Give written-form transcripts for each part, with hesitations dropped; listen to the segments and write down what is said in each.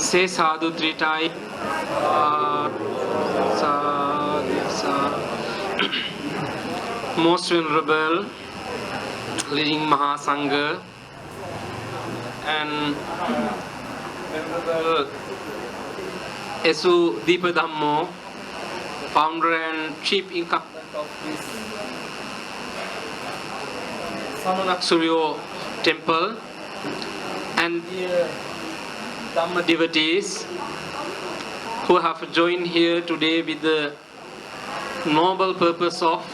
Say sadhu 3 times. Sadhu, sadhu. Most Venerable leading Mahasangha and Venerable Esu Deepa Dhammo, founder and chief incumbent of this Samnak Suriyo temple, and dear Dhamma devotees who have joined here today with the noble purpose of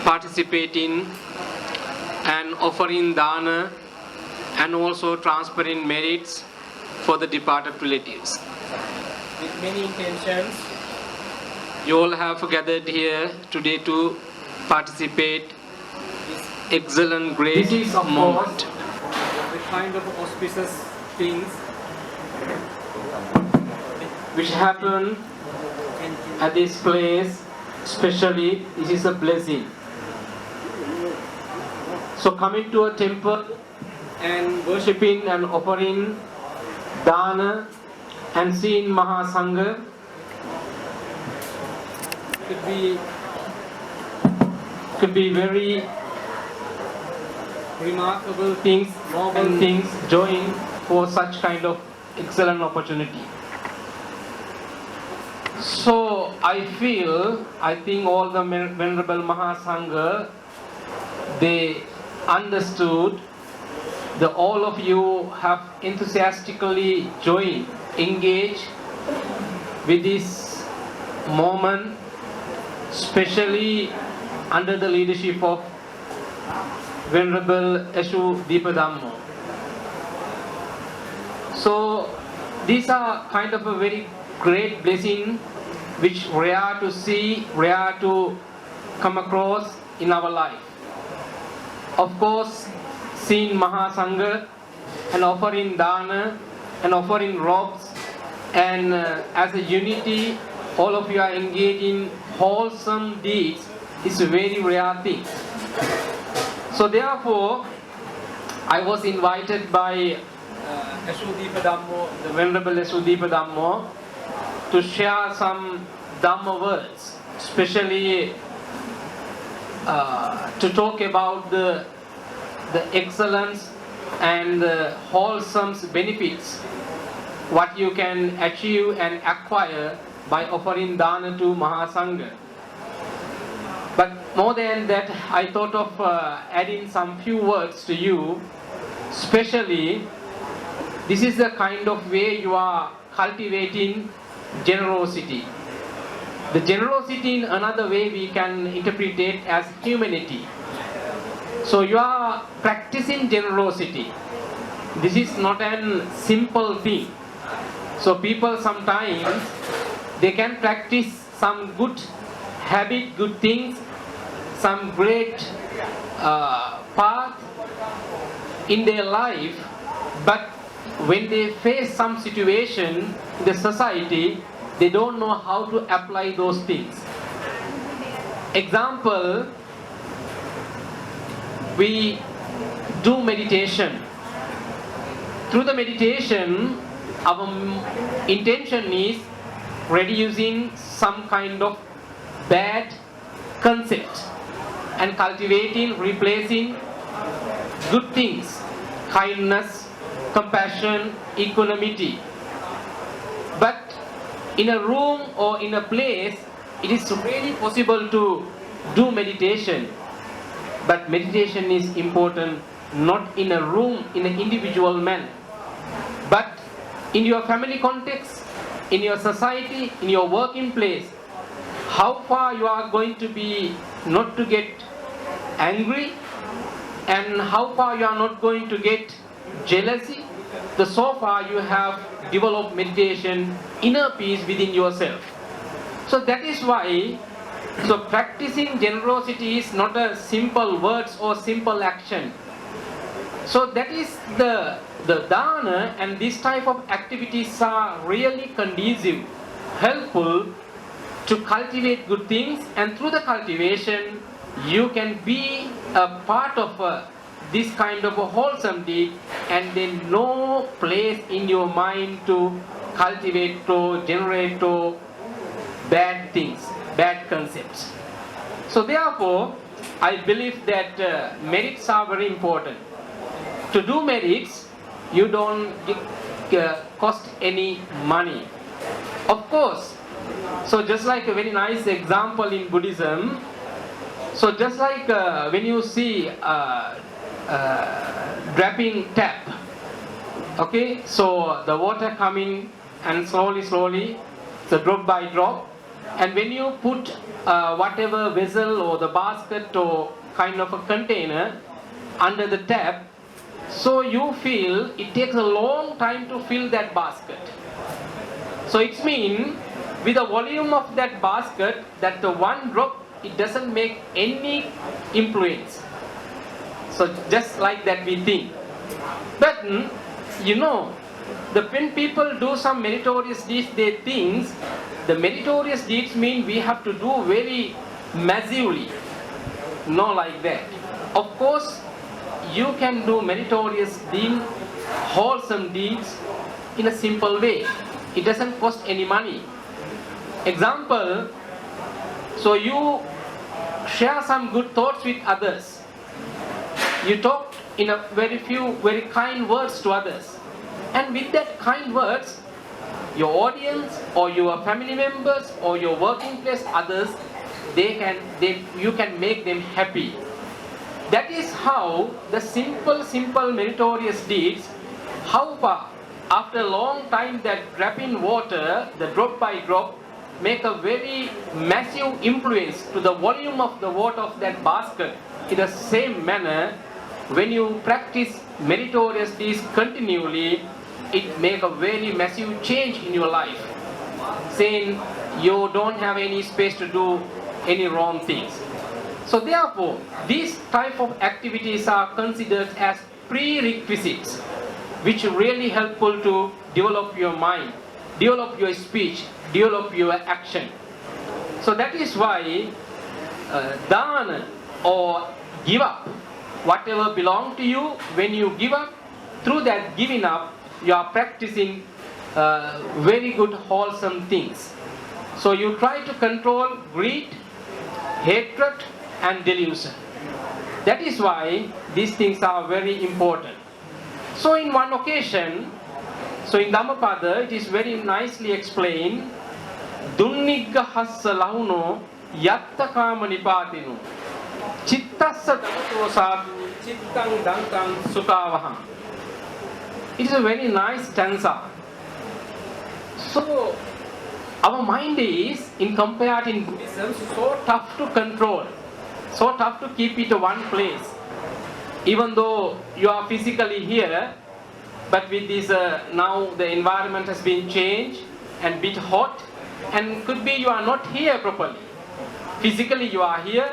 participating and offering dana and also transferring merits for the departed relatives. With many intentions, you all have gathered here today to participate this excellent, great moment. The kind of auspicious things which happen at this place, especially this is a blessing. So coming to a temple and worshipping and offering dana and seeing Mahasangha could be very remarkable things, noble things, join for such kind of excellent opportunity. So I think all the Venerable Mahasangha, they understood that all of you have enthusiastically joined, engaged with this moment, especially under the leadership of Venerable Esu Deepa Dhammo. So these are kind of a very great blessing which rare to see, rare to come across in our life. Of course, seeing Mahasangha and offering dana and offering robes, and as a unity, all of you are engaged in wholesome deeds is a very rare thing. So therefore, I was invited by Esu Deepa Dhammo, the Venerable Esu Deepa Dhammo, to share some Dhamma words, especially to talk about the excellence and the wholesome benefits what you can achieve and acquire by offering dana to Mahasangha. But more than that, I thought of adding some few words to you, especially this is the kind of way you are cultivating generosity. The generosity in another way we can interpret it as humanity. So you are practicing generosity. This is not a simple thing. So people sometimes they can practice some good habit, good things, some great path in their life, but when they face some situation in the society, they don't know how to apply those things. Example, we do meditation. Through the meditation, our intention is reducing some kind of bad concept and cultivating, replacing good things, kindness, compassion, equanimity. But in a room or in a place, it is really possible to do meditation. But meditation is important not in a room, in an individual man, but in your family context, in your society, in your working place. How far you are going to be not to get angry, and how far you are not going to get jealousy. So far you have developed meditation, inner peace within yourself. So that is why, so practicing generosity is not a simple words or simple action. So that is the dana, and this type of activities are really conducive, helpful to cultivate good things, and through the cultivation you can be a part of this kind of a wholesome deed, and then no place in your mind to cultivate or generate or bad things, bad concepts. So therefore, I believe that merits are very important. To do merits, you don't cost any money. Of course, so just like a very nice example in Buddhism, so just like when you see dropping tap, okay, so the water coming and slowly, so drop by drop, and when you put whatever vessel or the basket or kind of a container under the tap, so you feel it takes a long time to fill that basket. So it means with the volume of that basket, that the one drop, it doesn't make any influence. So just like that we think. But you know, when people do some meritorious deeds, they think the meritorious deeds mean we have to do very massively. No, like that. Of course, you can do meritorious deeds, wholesome deeds in a simple way. It doesn't cost any money. Example, so you share some good thoughts with others. You talk in a very kind words to others. And with that kind words, your audience or your family members or your working place others, you can make them happy. That is how the simple meritorious deeds, how far after a long time that drop in water, the drop by drop, make a very massive influence to the volume of the water of that basket. In the same manner, when you practice meritorious deeds continually, it make a very massive change in your life. Saying you don't have any space to do any wrong things. So therefore, these type of activities are considered as prerequisites, which are really helpful to develop your mind, develop your speech, develop your action. So that is why dana or give up, whatever belong to you, when you give up, through that giving up, you are practicing very good wholesome things. So you try to control greed, hatred and delusion. That is why these things are very important. So in one occasion, so in Dhammapada, it is very nicely explained, Dunnigga hassa lahuno yatta kama nipatinu chittassa davato sadhu chittang dantang sukavaham. It is a very nice stanza. So our mind is, in compared in Buddhism, so tough to control, so tough to keep it in one place. Even though you are physically here, but with this now the environment has been changed and bit hot, and could be you are not here properly. Physically you are here,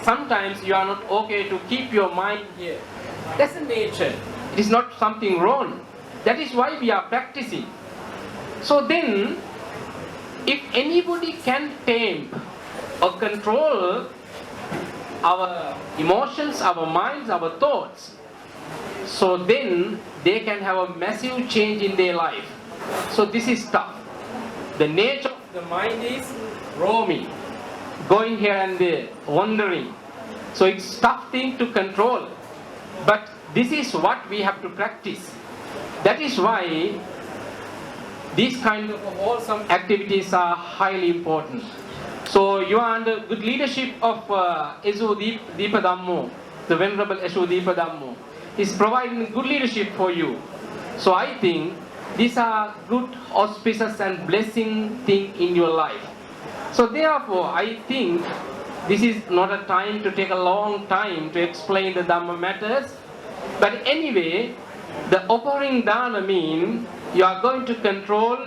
sometimes you are not okay to keep your mind here. That's the nature. It is not something wrong. That is why we are practicing. So then, if anybody can tame or control our emotions, our minds, our thoughts, so then they can have a massive change in their life. So this is tough. The nature of the mind is roaming, going here and there, wandering. So it's tough thing to control. But this is what we have to practice. That is why these kind of wholesome activities are highly important. So you are under good leadership of Dipa Dhammo, the Venerable Dipa Dhammo. Is providing good leadership for you. So I think these are good auspicious and blessing thing in your life. So therefore I think this is not a time to take a long time to explain the Dhamma matters. But anyway, the offering dana means you are going to control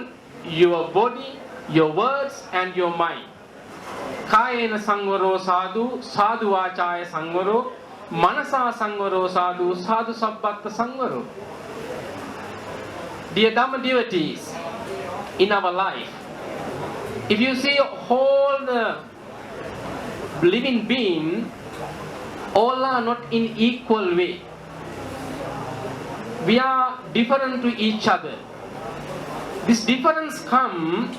your body, your words and your mind. Kayena sangvaro sadhu, sadhu vachaya sangvaro, manasa sangvaro sadhu, sadhu sabbatta sangvaro. Dear Dhamma devotees, in our life, if you see all the living beings, all are not in equal way. we are different to each other. This difference comes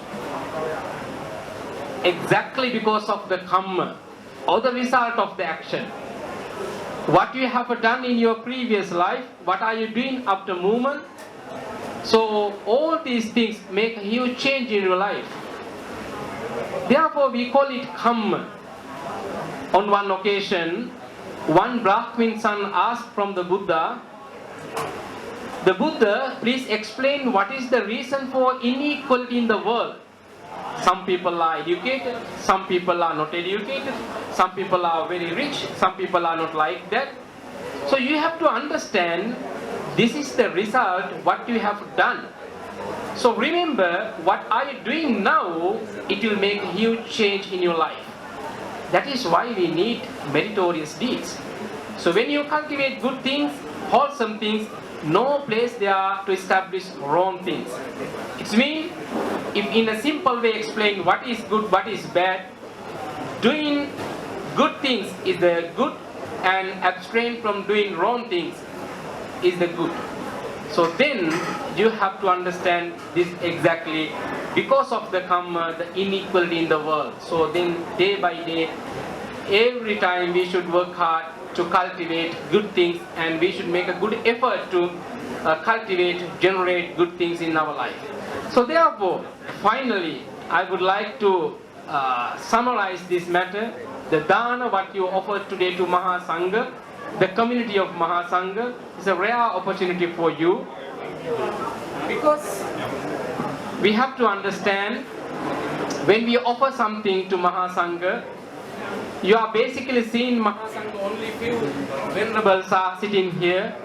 exactly because of the karma or the result of the action. What you have done in your previous life, what are you doing after movement? So all these things make a huge change in your life. Therefore we call it karma. On one occasion, one Brahmin son asked from the Buddha, "The Buddha, please explain what is the reason for inequality in the world. Some people are educated, some people are not educated, some people are very rich, some people are not like that." So you have to understand, this is the result what you have done. So remember, what are you doing now, it will make a huge change in your life. That is why we need meritorious deeds. So when you cultivate good things, wholesome things, no place there to establish wrong things. It means, if in a simple way explain what is good, what is bad, doing good things is the good and abstain from doing wrong things is the good. So then you have to understand this exactly because of the karma, the inequality in the world. So then day by day, every time we should work hard to cultivate good things, and we should make a good effort to cultivate, generate good things in our life. So therefore, finally, I would like to summarize this matter. The dana what you offered today to Mahasangha, the community of Mahasangha, is a rare opportunity for you, because we have to understand, when we offer something to Mahasangha, you are basically seeing Mahasangha, only few venerables are sitting here,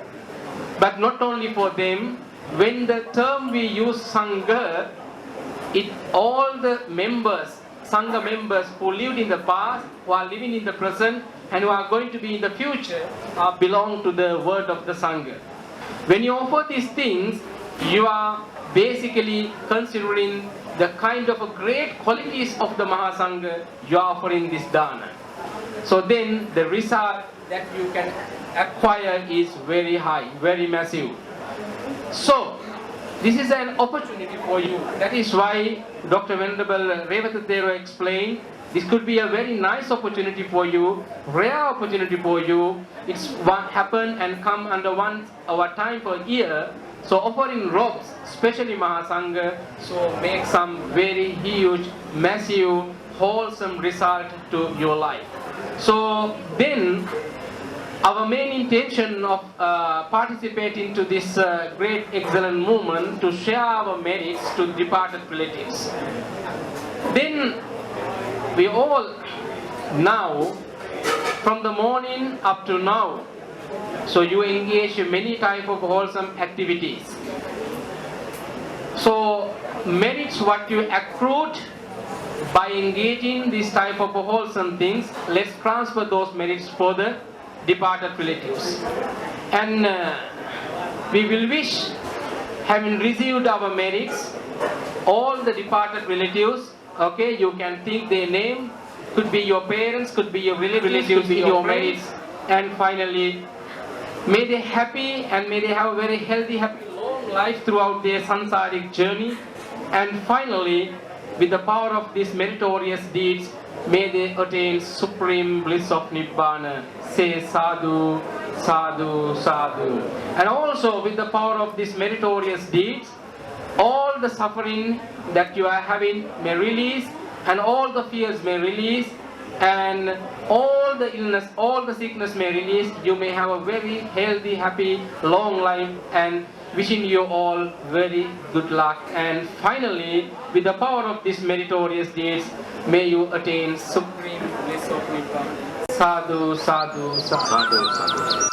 but not only for them. When the term we use Sangha, all the members, Sangha members who lived in the past, who are living in the present, and who are going to be in the future, belong to the word of the Sangha. When you offer these things, you are basically considering the kind of great qualities of the Mahasangha you are offering this dana. So then the result that you can acquire is very high, very massive. So this is an opportunity for you. That is why Dr. Venerable Rideegama explained, this could be a very nice opportunity for you, rare opportunity for you. It's what happen and come under our time per year. So offering robes, especially Mahasangha, so make some very huge, massive, wholesome result to your life. So then, our main intention of participating to this great excellent movement to share our merits to departed relatives. Then we all now, from the morning up to now, so you engage in many type of wholesome activities. So merits what you accrued by engaging this type of wholesome things, let's transfer those merits for the departed relatives. And we will wish, having received our merits, all the departed relatives, okay, you can think their name, could be your parents, could be your relatives, could be your merits, and finally, may they happy and may they have a very healthy, happy, long life throughout their samsaric journey. And finally, with the power of these meritorious deeds, may they attain supreme bliss of Nibbana. Say sadhu, sadhu, sadhu. And also with the power of these meritorious deeds, all the suffering that you are having may release, and all the fears may release, and all the illness, all the sickness may release. You may have a very healthy, happy, long life, and wishing you all very good luck. And finally, with the power of these meritorious deeds, may you attain supreme bliss of Nibbana. Sadhu, sadhu, sadhu, sadhu.